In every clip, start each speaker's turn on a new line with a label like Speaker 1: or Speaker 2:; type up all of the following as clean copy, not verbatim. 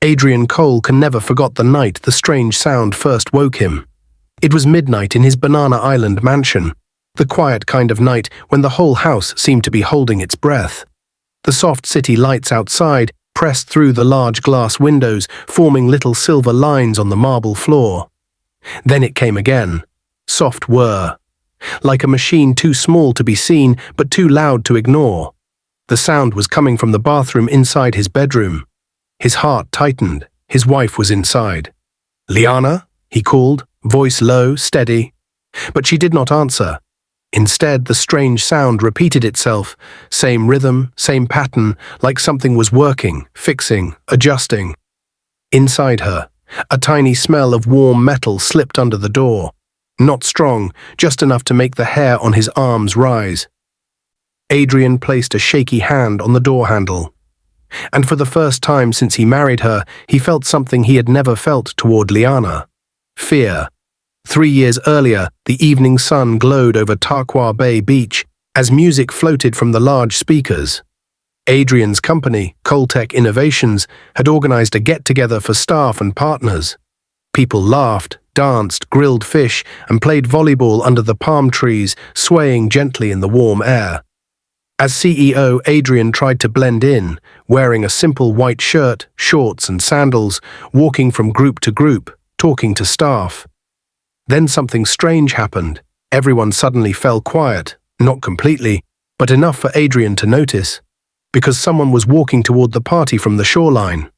Speaker 1: Adrian Cole can never forgot the night the strange sound first woke him. It was midnight in his Banana Island mansion, the quiet kind of night when the whole house seemed to be holding its breath. The soft city lights outside pressed through the large glass windows, forming little silver lines on the marble floor. Then it came again. Soft whir. Like a machine too small to be seen but too loud to ignore. The sound was coming from the bathroom inside his bedroom. His heart tightened. His wife was inside. "Liana?" he called, voice low, steady. But she did not answer. Instead, the strange sound repeated itself, same rhythm, same pattern, like something was working, fixing, adjusting. Inside her, a tiny smell of warm metal slipped under the door. Not strong, just enough to make the hair on his arms rise. Adrian placed a shaky hand on the door handle. And for the first time since he married her, he felt something he had never felt toward Liana. Fear. 3 years earlier, the evening sun glowed over Tarqua Bay Beach as music floated from the large speakers. Adrian's company, Coltech Innovations, had organized a get-together for staff and partners. People laughed, danced, grilled fish, and played volleyball under the palm trees, swaying gently in the warm air. As CEO, Adrian tried to blend in, wearing a simple white shirt, shorts and sandals, walking from group to group, talking to staff. Then something strange happened. Everyone suddenly fell quiet, not completely, but enough for Adrian to notice, because someone was walking toward the party from the shoreline.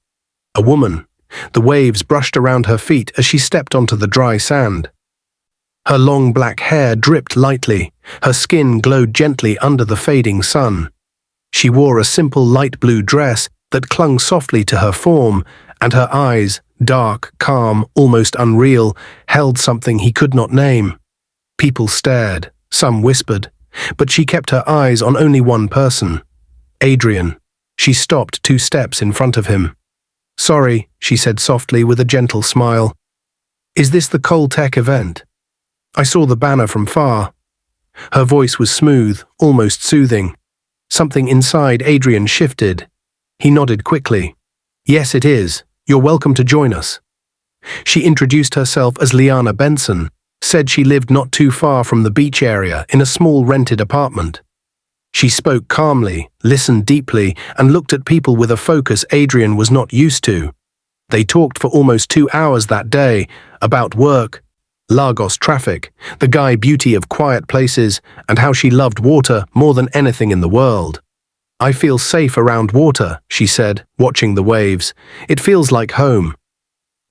Speaker 1: A woman. The waves brushed around her feet as she stepped onto the dry sand. Her long black hair dripped lightly, her skin glowed gently under the fading sun. She wore a simple light blue dress that clung softly to her form, and her eyes, dark, calm, almost unreal, held something he could not name. People stared, some whispered, but she kept her eyes on only one person. Adrian. She stopped 2 steps in front of him. "Sorry," she said softly with a gentle smile. "Is this the Coltech event? I saw the banner from far." Her voice was smooth, almost soothing. Something inside Adrian shifted. He nodded quickly. "Yes, it is. You're welcome to join us." She introduced herself as Liana Benson, said she lived not too far from the beach area in a small rented apartment. She spoke calmly, listened deeply, and looked at people with a focus Adrian was not used to. They talked for almost 2 hours that day, about work, Lagos traffic, the Guy beauty of quiet places, and how she loved water more than anything in the world. "I feel safe around water," she said, watching the waves. "It feels like home."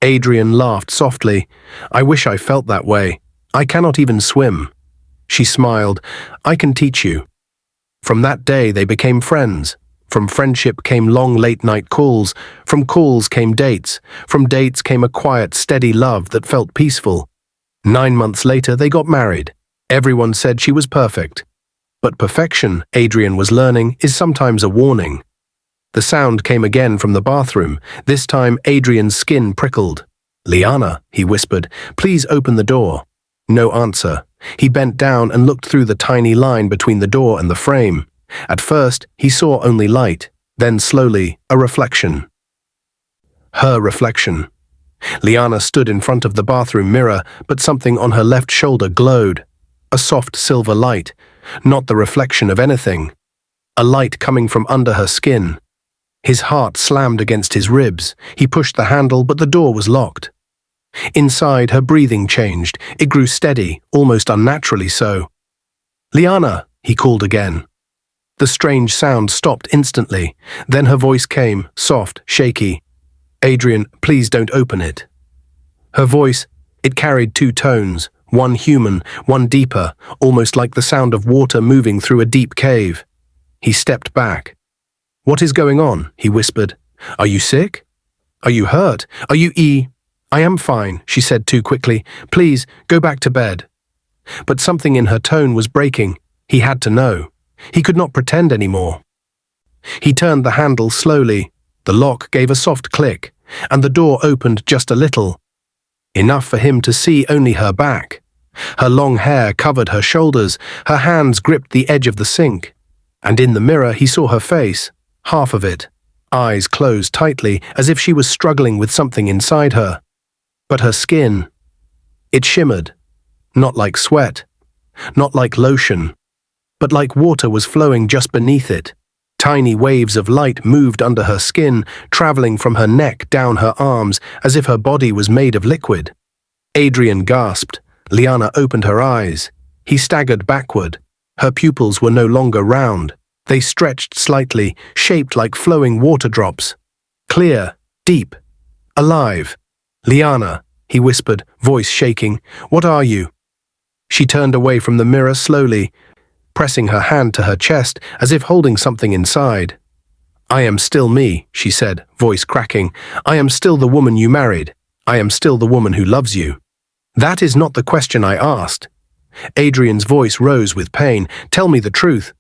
Speaker 1: Adrian laughed softly. "I wish I felt that way. I cannot even swim." She smiled. "I can teach you." From that day they became friends. From friendship came long late-night calls. From calls came dates. From dates came a quiet, steady love that felt peaceful. 9 months later they got married. Everyone said she was perfect. But perfection, Adrian was learning, is sometimes a warning. The sound came again from the bathroom. This time Adrian's skin prickled. "Liana," he whispered, "please open the door." No answer. He bent down and looked through the tiny line between the door and the frame. At first, he saw only light, then slowly, a reflection. Her reflection. Liana stood in front of the bathroom mirror, but something on her left shoulder glowed. A soft silver light, not the reflection of anything. A light coming from under her skin. His heart slammed against his ribs. He pushed the handle, but the door was locked. Inside, her breathing changed. It grew steady, almost unnaturally so. "Liana," he called again. The strange sound stopped instantly. Then her voice came, soft, shaky. "Adrian, please don't open it." Her voice, it carried 2 tones, one human, one deeper, almost like the sound of water moving through a deep cave. He stepped back. "What is going on?" he whispered. "Are you sick? Are you hurt? Are you "I am fine," she said too quickly. "Please, go back to bed." But something in her tone was breaking. He had to know. He could not pretend anymore. He turned the handle slowly. The lock gave a soft click, and the door opened just a little. Enough for him to see only her back. Her long hair covered her shoulders, her hands gripped the edge of the sink. And in the mirror he saw her face, half of it, eyes closed tightly as if she was struggling with something inside her. But her skin, it shimmered, not like sweat, not like lotion, but like water was flowing just beneath it. Tiny waves of light moved under her skin, traveling from her neck down her arms as if her body was made of liquid. Adrian gasped. Liana opened her eyes. He staggered backward. Her pupils were no longer round. They stretched slightly, shaped like flowing water drops. Clear, deep, alive. "Liana," he whispered, voice shaking, "what are you?" She turned away from the mirror slowly, pressing her hand to her chest as if holding something inside. "I am still me," she said, voice cracking. "I am still the woman you married. I am still the woman who loves you." "That is not the question I asked." Adrian's voice rose with pain. "Tell me the truth."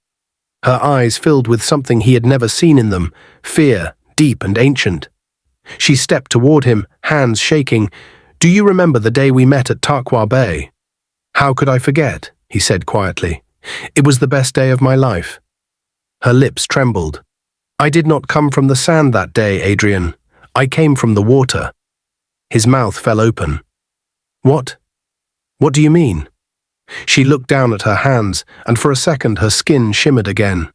Speaker 1: Her eyes filled with something he had never seen in them, fear, deep and ancient. She stepped toward him, hands shaking. "Do you remember the day we met at Tarqua Bay?" "How could I forget?" he said quietly. "It was the best day of my life." Her lips trembled. "I did not come from the sand that day, Adrian. I came from the water." His mouth fell open. "What? What do you mean?" She looked down at her hands, and for a second her skin shimmered again.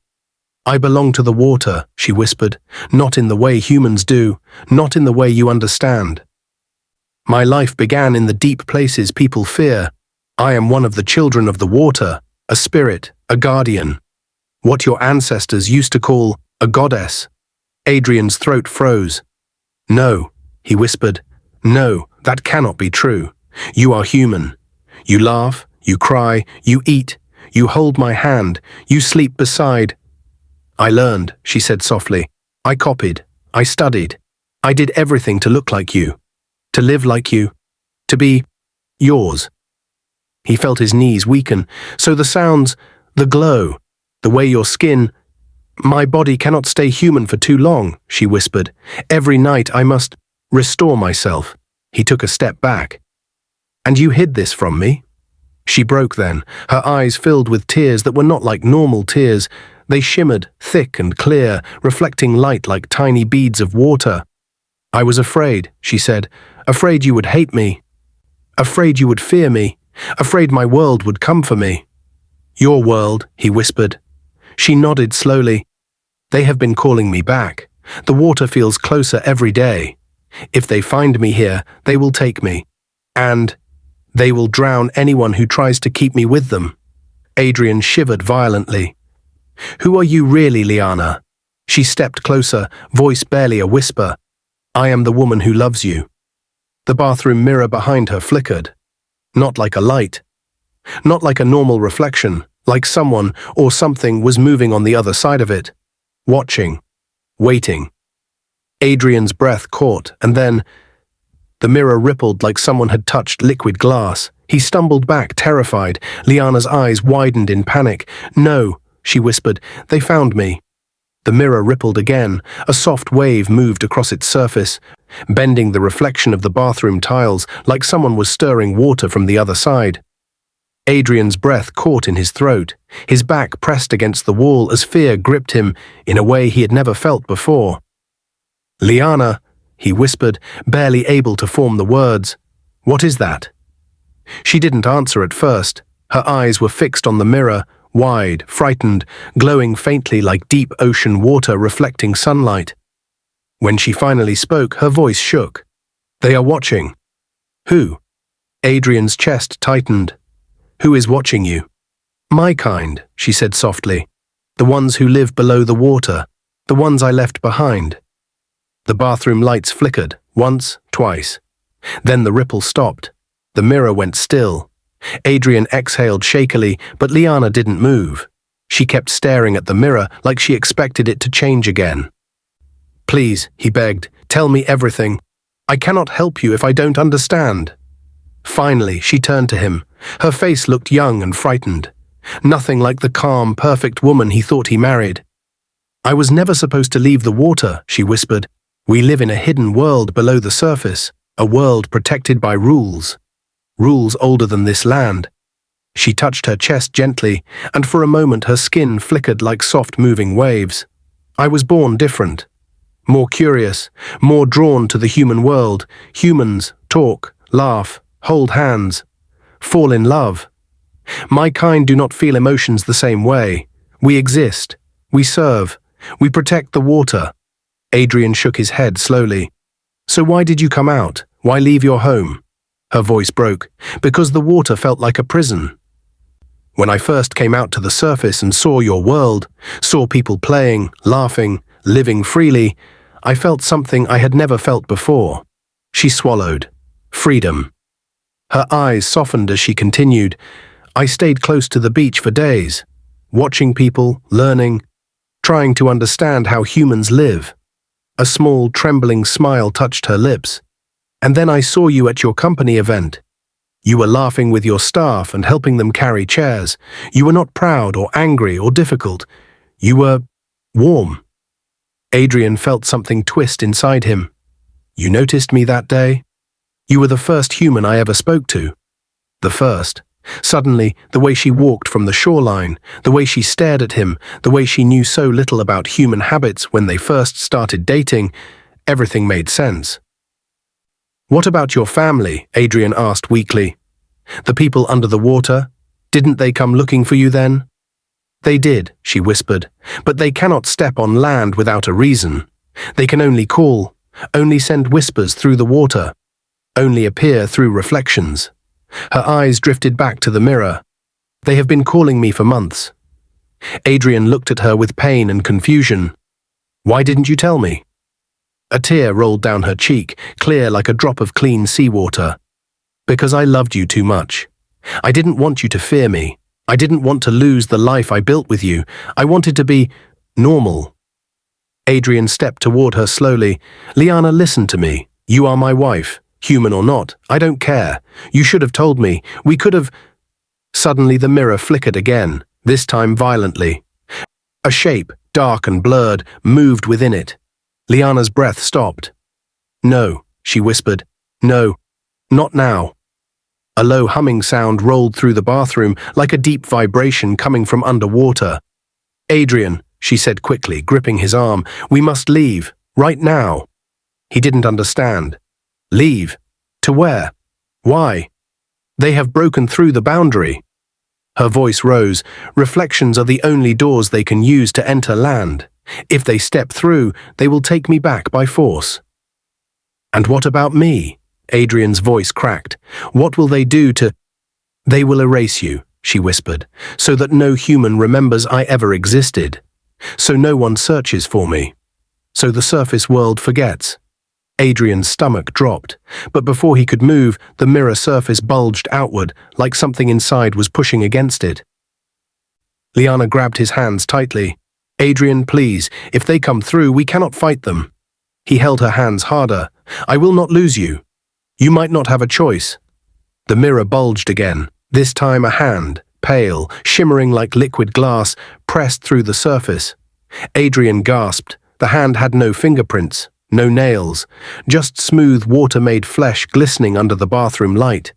Speaker 1: "I belong to the water," she whispered, "not in the way humans do, not in the way you understand. My life began in the deep places people fear. I am one of the children of the water, a spirit, a guardian. What your ancestors used to call a goddess." Adrian's throat froze. "No," he whispered. "No, that cannot be true. You are human. You laugh, you cry, you eat, you hold my hand, you sleep beside." "I learned," she said softly. "I copied, I studied. I did everything to look like you, to live like you, to be yours." He felt his knees weaken. "So the sounds, the glow, the way your skin—" "My body cannot stay human for too long," she whispered. "Every night I must restore myself." He took a step back. "And you hid this from me?" She broke then, her eyes filled with tears that were not like normal tears. They shimmered, thick and clear, reflecting light like tiny beads of water. "I was afraid," she said, "afraid you would hate me, afraid you would fear me, afraid my world would come for me." "Your world," he whispered. She nodded slowly. "They have been calling me back. The water feels closer every day. If they find me here, they will take me. And they will drown anyone who tries to keep me with them." Adrian shivered violently. "Who are you really, Liana?" She stepped closer, voice barely a whisper. "I am the woman who loves you." The bathroom mirror behind her flickered. Not like a light. Not like a normal reflection, like someone or something was moving on the other side of it. Watching. Waiting. Adrian's breath caught, and then the mirror rippled like someone had touched liquid glass. He stumbled back, terrified. Liana's eyes widened in panic. "No," she whispered, "they found me." The mirror rippled again. A soft wave moved across its surface, bending the reflection of the bathroom tiles like someone was stirring water from the other side. Adrian's breath caught in his throat. His back pressed against the wall as fear gripped him in a way he had never felt before. "Liana," he whispered, barely able to form the words. "What is that?" She didn't answer at first. Her eyes were fixed on the mirror, wide, frightened, glowing faintly like deep ocean water reflecting sunlight. When she finally spoke, her voice shook. "They are watching." "Who?" Adrian's chest tightened. "Who is watching you?" "My kind," she said softly. "The ones who live below the water. The ones I left behind." The bathroom lights flickered, once, twice. Then the ripple stopped. The mirror went still. Adrian exhaled shakily, but Liana didn't move. She kept staring at the mirror like she expected it to change again. "Please," he begged, "tell me everything. I cannot help you if I don't understand." Finally, she turned to him. Her face looked young and frightened. Nothing like the calm, perfect woman he thought he married. "I was never supposed to leave the water," she whispered. "We live in a hidden world below the surface, a world protected by rules. Rules older than this land." She touched her chest gently, and for a moment her skin flickered like soft moving waves. "I was born different. more curious, more drawn to the human world. Humans talk, laugh, hold hands, fall in love. My kind do not feel emotions the same way. We exist. We serve. We protect the water. Adrian shook his head slowly. So why did you come out? Why leave your home? Her voice broke. Because the water felt like a prison. When I first came out to the surface and saw your world, saw people playing, laughing, living freely, I felt something I had never felt before. She swallowed. Freedom. Her eyes softened as she continued. I stayed close to the beach for days, watching people, learning, trying to understand how humans live. A small, trembling smile touched her lips. And then I saw you at your company event. You were laughing with your staff and helping them carry chairs. You were not proud or angry or difficult. You were warm. Adrian felt something twist inside him. You noticed me that day? You were the first human I ever spoke to. The first. Suddenly, the way she walked from the shoreline, the way she stared at him, the way she knew so little about human habits when they first started dating, everything made sense. What about your family? Adrian asked weakly. The people under the water, didn't they come looking for you then? They did, she whispered, but they cannot step on land without a reason. They can only call, only send whispers through the water, only appear through reflections. Her eyes drifted back to the mirror. They have been calling me for months. Adrian looked at her with pain and confusion. Why didn't you tell me? A tear rolled down her cheek, clear like a drop of clean seawater. Because I loved you too much. I didn't want you to fear me. I didn't want to lose the life I built with you. I wanted to be normal. Adrian stepped toward her slowly. Liana, listen to me. You are my wife. Human or not, I don't care. You should have told me. We could have... Suddenly the mirror flickered again, this time violently. A shape, dark and blurred, moved within it. Liana's breath stopped. No, she whispered. No, not now. A low humming sound rolled through the bathroom like a deep vibration coming from underwater. Adrian, she said quickly, gripping his arm, we must leave, right now. He didn't understand. Leave? To where? Why? They have broken through the boundary. Her voice rose. Reflections are the only doors they can use to enter land. If they step through, they will take me back by force. And what about me? Adrian's voice cracked. What will they do to... They will erase you, she whispered, so that no human remembers I ever existed. So no one searches for me. So the surface world forgets. Adrian's stomach dropped, but before he could move, the mirror surface bulged outward, like something inside was pushing against it. Liana grabbed his hands tightly. Adrian, please, if they come through, we cannot fight them. He held her hands harder. I will not lose you. You might not have a choice. The mirror bulged again, this time a hand, pale, shimmering like liquid glass, pressed through the surface. Adrian gasped. The hand had no fingerprints. No nails, just smooth water-made flesh glistening under the bathroom light.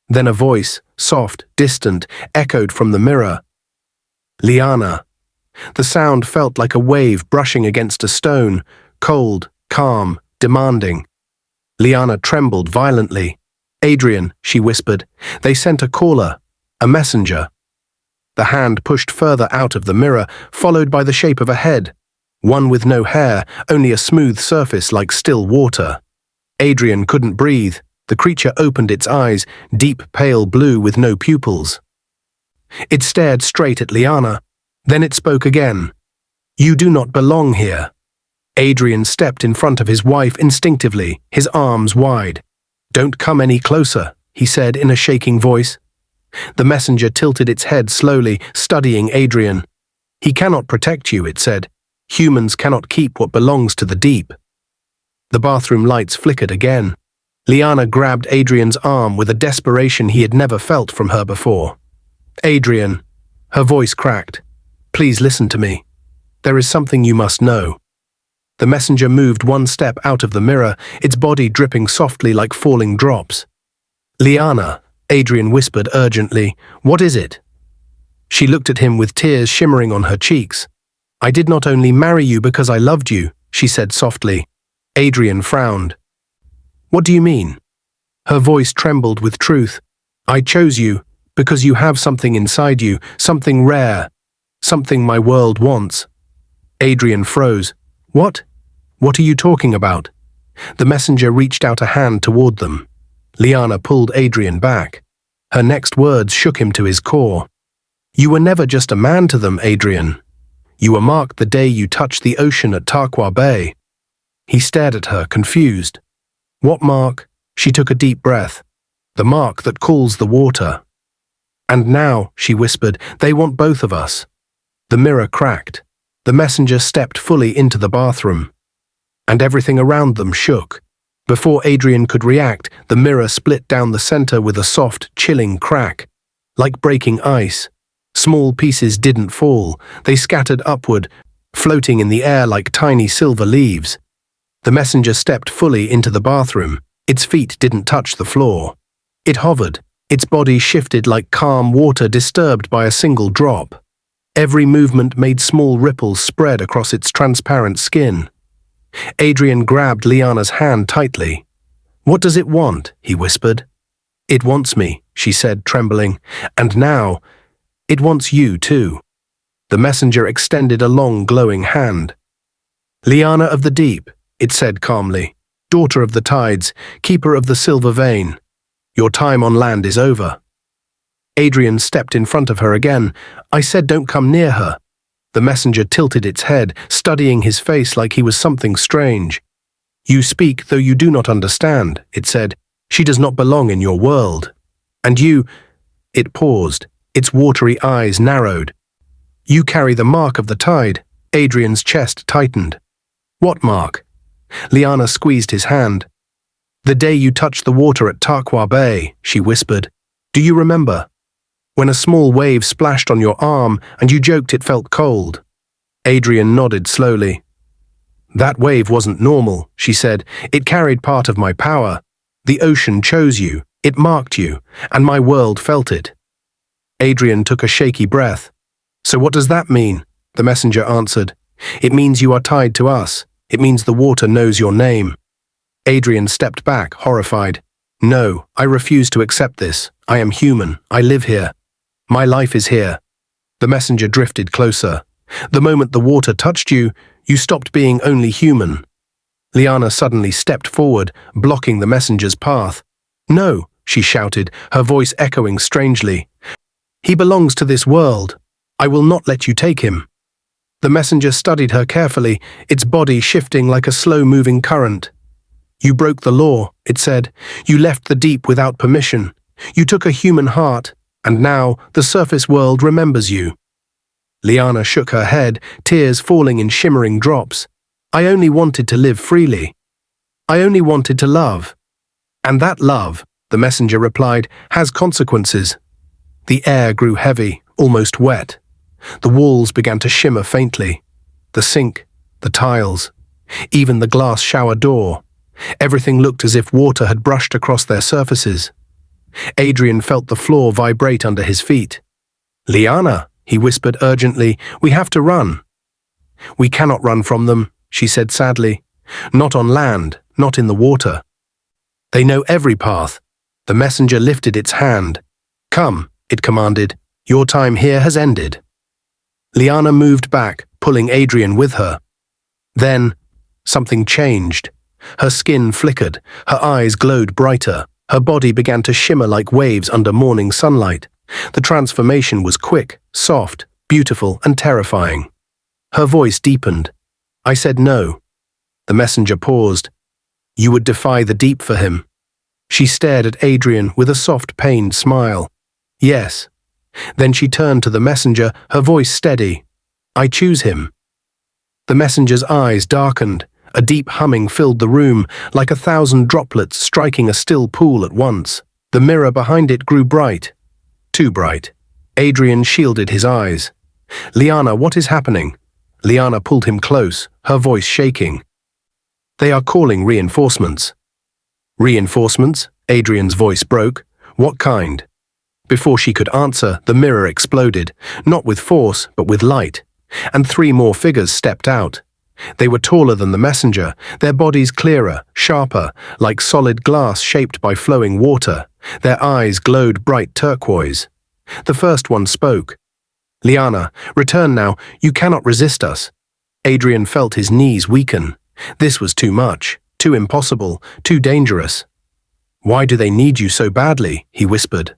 Speaker 1: Then a voice, soft, distant, echoed from the mirror. Liana. The sound felt like a wave brushing against a stone, cold, calm, demanding. Liana trembled violently. Adrian, she whispered. They sent a caller, a messenger. The hand pushed further out of the mirror, followed by the shape of a head. One with no hair, only a smooth surface like still water. Adrian couldn't breathe. The creature opened its eyes, deep pale blue with no pupils. It stared straight at Liana. Then it spoke again. You do not belong here. Adrian stepped in front of his wife instinctively, his arms wide. Don't come any closer, he said in a shaking voice. The messenger tilted its head slowly, studying Adrian. He cannot protect you, it said. Humans cannot keep what belongs to the deep. The bathroom lights flickered again. Liana grabbed Adrian's arm with a desperation he had never felt from her before. Adrian, her voice cracked. Please listen to me. There is something you must know. The messenger moved one step out of the mirror, its body dripping softly like falling drops. Liana, Adrian whispered urgently, what is it? She looked at him with tears shimmering on her cheeks. I did not only marry you because I loved you, she said softly. Adrian frowned. What do you mean? Her voice trembled with truth. I chose you because you have something inside you, something rare, something my world wants. Adrian froze. What? What are you talking about? The messenger reached out a hand toward them. Liana pulled Adrian back. Her next words shook him to his core. You were never just a man to them, Adrian. You were marked the day you touched the ocean at Tarqua Bay. He stared at her, confused. What mark? She took a deep breath. The mark that calls the water. And now, she whispered, they want both of us. The mirror cracked. The messenger stepped fully into the bathroom. And everything around them shook. Before Adrian could react, the mirror split down the center with a soft, chilling crack. Like breaking ice. Small pieces didn't fall. They scattered upward, floating in the air like tiny silver leaves. The messenger stepped fully into the bathroom. Its feet didn't touch the floor. It hovered. Its body shifted like calm water disturbed by a single drop. Every movement made small ripples spread across its transparent skin. Adrian grabbed Liana's hand tightly. What does it want? He whispered. It wants me, she said, trembling. And now, it wants you too. The messenger extended a long, glowing hand. Liana of the Deep, it said calmly, daughter of the tides, keeper of the silver vein. Your time on land is over. Adrian stepped in front of her again. I said don't come near her. The messenger tilted its head, studying his face like he was something strange. You speak, though you do not understand, it said. She does not belong in your world. And you... It paused, its watery eyes narrowed. You carry the mark of the tide. Adrian's chest tightened. What mark? Liana squeezed his hand. The day you touched the water at Tarqua Bay, she whispered. Do you remember? When a small wave splashed on your arm and you joked it felt cold. Adrian nodded slowly. That wave wasn't normal, she said. It carried part of my power. The ocean chose you, it marked you, and my world felt it. Adrian took a shaky breath. So what does that mean? The messenger answered. It means you are tied to us. It means the water knows your name. Adrian stepped back, horrified. No, I refuse to accept this. I am human. I live here. My life is here. The messenger drifted closer. The moment the water touched you, you stopped being only human. Liana suddenly stepped forward, blocking the messenger's path. No, she shouted, her voice echoing strangely. He belongs to this world. I will not let you take him. The messenger studied her carefully, its body shifting like a slow-moving current. You broke the law, it said. You left the deep without permission. You took a human heart, and now the surface world remembers you. Liana shook her head, tears falling in shimmering drops. I only wanted to live freely. I only wanted to love. And that love, the messenger replied, has consequences. The air grew heavy, almost wet. The walls began to shimmer faintly. The sink, the tiles, even the glass shower door. Everything looked as if water had brushed across their surfaces. Adrian felt the floor vibrate under his feet. Liana, he whispered urgently, we have to run. We cannot run from them, she said sadly. Not on land, not in the water. They know every path. The messenger lifted its hand. Come, it commanded. Your time here has ended. Liana moved back, pulling Adrian with her. Then, something changed. Her skin flickered, her eyes glowed brighter, her body began to shimmer like waves under morning sunlight. The transformation was quick, soft, beautiful, and terrifying. Her voice deepened. I said no. The messenger paused. You would defy the deep for him. She stared at Adrian with a soft, pained smile. Yes. Then she turned to the messenger, her voice steady. I choose him. The messenger's eyes darkened. A deep humming filled the room, like 1,000 droplets striking a still pool at once. The mirror behind it grew bright. Too bright. Adrian shielded his eyes. Liana, what is happening? Liana pulled him close, her voice shaking. They are calling reinforcements. Reinforcements? Adrian's voice broke. What kind? Before she could answer, the mirror exploded, not with force, but with light. And 3 more figures stepped out. They were taller than the messenger, their bodies clearer, sharper, like solid glass shaped by flowing water. Their eyes glowed bright turquoise. The first one spoke. "Liana, return now, you cannot resist us." Adrian felt his knees weaken. This was too much, too impossible, too dangerous. "Why do they need you so badly?" he whispered.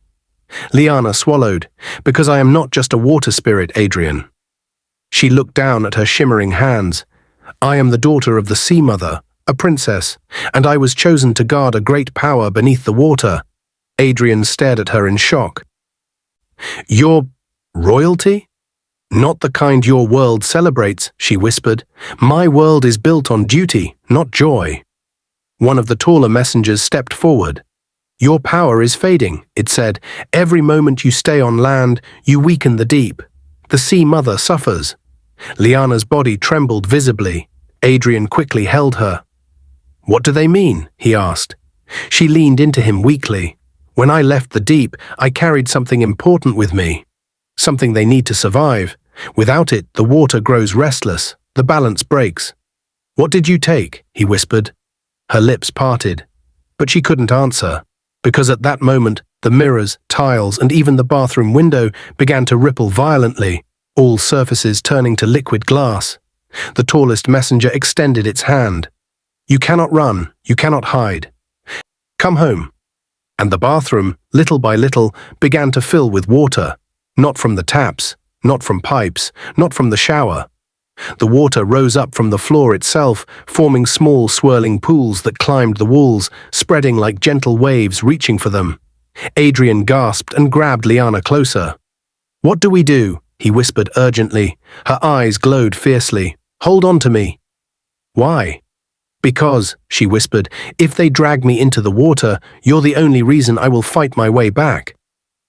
Speaker 1: Liana swallowed. "Because I am not just a water spirit, Adrian." She looked down at her shimmering hands. "I am the daughter of the Sea Mother, a princess, and I was chosen to guard a great power beneath the water." Adrian stared at her in shock. "You're royalty? Not the kind your world celebrates," she whispered. "My world is built on duty, not joy." One of the taller messengers stepped forward. "Your power is fading," it said. "Every moment you stay on land, you weaken the deep. The Sea Mother suffers." Liana's body trembled visibly. Adrian quickly held her. "What do they mean?" he asked. She leaned into him weakly. "When I left the deep, I carried something important with me. Something they need to survive. Without it, the water grows restless. The balance breaks." "What did you take?" he whispered. Her lips parted. But she couldn't answer, because at that moment, the mirrors, tiles, and even the bathroom window began to ripple violently, all surfaces turning to liquid glass. The tallest messenger extended its hand. "You cannot run, you cannot hide. Come home." And the bathroom, little by little, began to fill with water. Not from the taps, not from pipes, not from the shower. The water rose up from the floor itself, forming small swirling pools that climbed the walls, spreading like gentle waves reaching for them. Adrian gasped and grabbed Liana closer. "What do we do?" he whispered urgently. Her eyes glowed fiercely. "Hold on to me." "Why?" "Because," she whispered, "if they drag me into the water, you're the only reason I will fight my way back."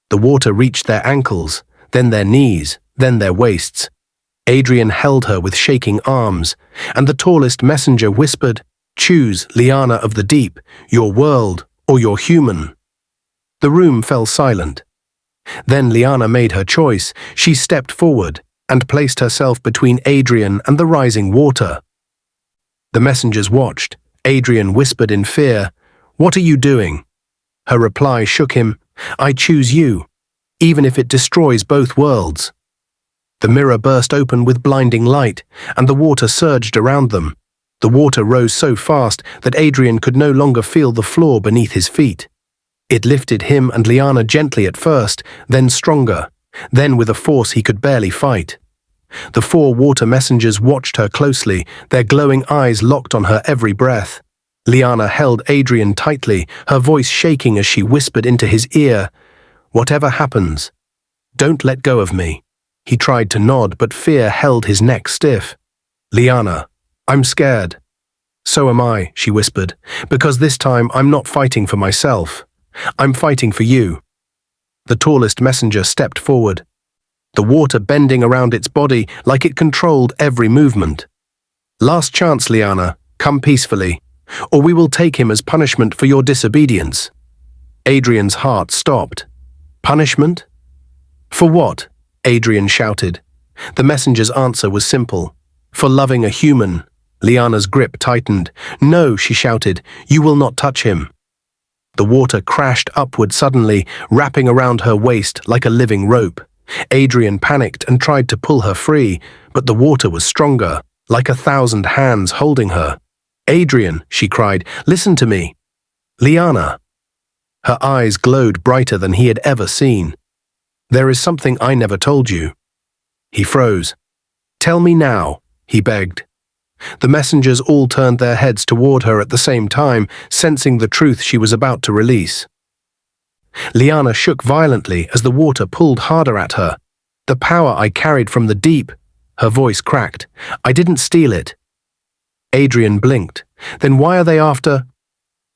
Speaker 1: The water reached their ankles, then their knees, then their waists. Adrian held her with shaking arms, and the tallest messenger whispered, "Choose, Liana of the deep, your world or your human." The room fell silent. Then Liana made her choice. She stepped forward and placed herself between Adrian and the rising water. The messengers watched. Adrian whispered in fear, "What are you doing?" Her reply shook him, "I choose you, even if it destroys both worlds." The mirror burst open with blinding light, and the water surged around them. The water rose so fast that Adrian could no longer feel the floor beneath his feet. It lifted him and Liana gently at first, then stronger, then with a force he could barely fight. The four water messengers watched her closely, their glowing eyes locked on her every breath. Liana held Adrian tightly, her voice shaking as she whispered into his ear, "Whatever happens, don't let go of me." He tried to nod, but fear held his neck stiff. "Liana, I'm scared." "So am I," she whispered, "because this time I'm not fighting for myself. I'm fighting for you." The tallest messenger stepped forward, the water bending around its body like it controlled every movement. "Last chance, Liana, come peacefully, or we will take him as punishment for your disobedience." Adrian's heart stopped. Punishment? For what? Adrian shouted. The messenger's answer was simple. For loving a human. Liana's grip tightened. "No," she shouted, "you will not touch him." The water crashed upward suddenly, wrapping around her waist like a living rope. Adrian panicked and tried to pull her free, but the water was stronger, like 1,000 hands holding her. "Adrian," she cried, "listen to me." "Liana." Her eyes glowed brighter than he had ever seen. "There is something I never told you." He froze. "Tell me now," he begged. The messengers all turned their heads toward her at the same time, sensing the truth she was about to release. Liana shook violently as the water pulled harder at her. "The power I carried from the deep," her voice cracked. "I didn't steal it." Adrian blinked. "Then why are they after—"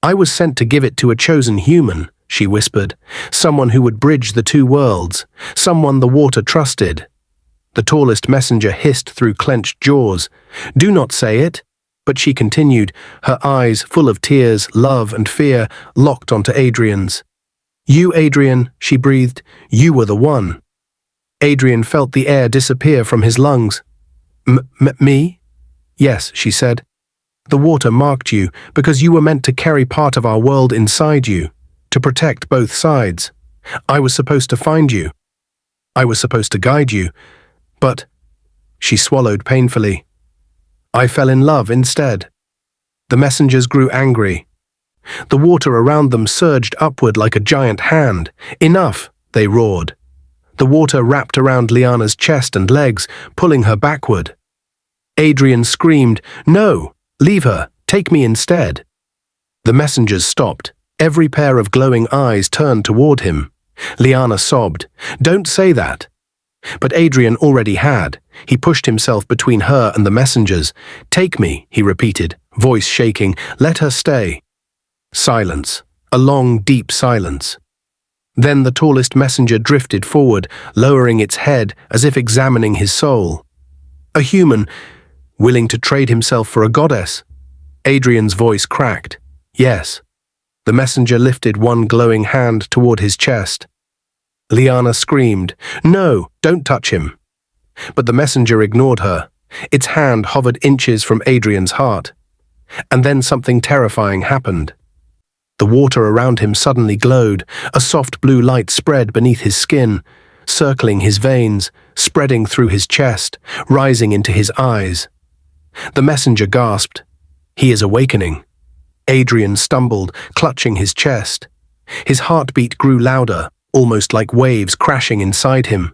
Speaker 1: "I was sent to give it to a chosen human," she whispered. "Someone who would bridge the two worlds. Someone the water trusted." The tallest messenger hissed through clenched jaws. "Do not say it." But she continued, her eyes full of tears, love and fear, locked onto Adrian's. "You, Adrian," she breathed, "you were the one." Adrian felt the air disappear from his lungs. Me? Yes, she said. The water marked you because you were meant to carry part of our world inside you, to protect both sides. I was supposed to find you. I was supposed to guide you, but... She swallowed painfully. I fell in love instead. The messengers grew angry. The water around them surged upward like a giant hand. Enough, they roared. The water wrapped around Liana's chest and legs, pulling her backward. Adrian screamed, "No! Leave her! Take me instead!" The messengers stopped. Every pair of glowing eyes turned toward him. Liana sobbed, "Don't say that!" But Adrian already had. He pushed himself between her and the messengers. "Take me," he repeated, voice shaking. "Let her stay." Silence. A long, deep silence. Then the tallest messenger drifted forward, lowering its head as if examining his soul. A human, willing to trade himself for a goddess? Adrian's voice cracked. Yes. The messenger lifted one glowing hand toward his chest. Liana screamed, "No, don't touch him." But the messenger ignored her. Its hand hovered inches from Adrian's heart. And then something terrifying happened. The water around him suddenly glowed. A soft blue light spread beneath his skin, circling his veins, spreading through his chest, rising into his eyes. The messenger gasped. He is awakening. Adrian stumbled, clutching his chest. His heartbeat grew louder, almost like waves crashing inside him.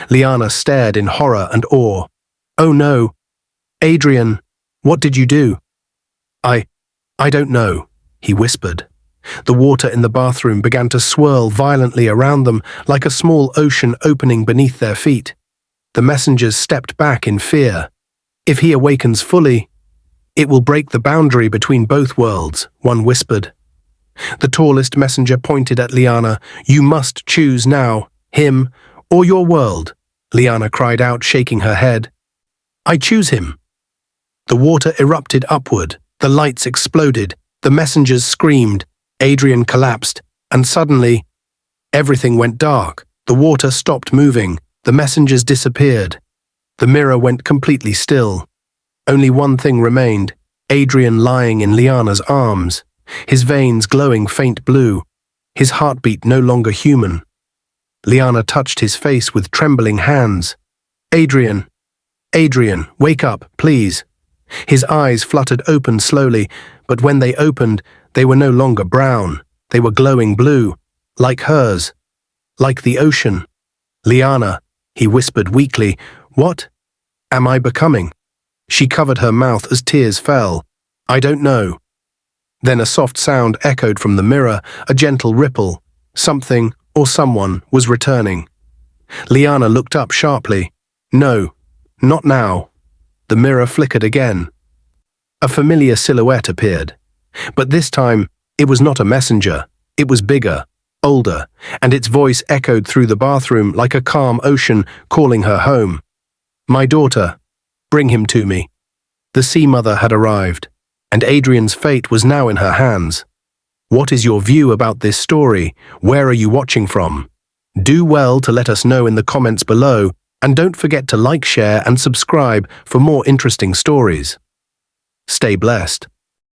Speaker 1: Liana stared in horror and awe. "Oh no! Adrian, what did you do?" I don't know," he whispered. The water in the bathroom began to swirl violently around them, like a small ocean opening beneath their feet. The messengers stepped back in fear. "If he awakens fully, it will break the boundary between both worlds," one whispered. The tallest messenger pointed at Liana. "You must choose now, him or your world," Liana cried out, shaking her head. "I choose him." The water erupted upward, the lights exploded, the messengers screamed, Adrian collapsed, and suddenly, everything went dark. The water stopped moving, the messengers disappeared. The mirror went completely still. Only one thing remained, Adrian lying in Liana's arms, his veins glowing faint blue, his heartbeat no longer human. Liana touched his face with trembling hands. Adrian, wake up, please." His eyes fluttered open slowly, but when they opened, they were no longer brown. They were glowing blue, like hers, like the ocean. "Liana," he whispered weakly, "what am I becoming?" She covered her mouth as tears fell. "I don't know." Then a soft sound echoed from the mirror, a gentle ripple. Something or someone was returning. Liana looked up sharply. "No, not now." The mirror flickered again. A familiar silhouette appeared. But this time, it was not a messenger. It was bigger, older, and its voice echoed through the bathroom like a calm ocean calling her home. "My daughter, bring him to me." The sea mother had arrived, and Adrian's fate was now in her hands. What is your view about this story? Where are you watching from? Do well to let us know in the comments below, and don't forget to like, share, and subscribe for more interesting stories. Stay blessed.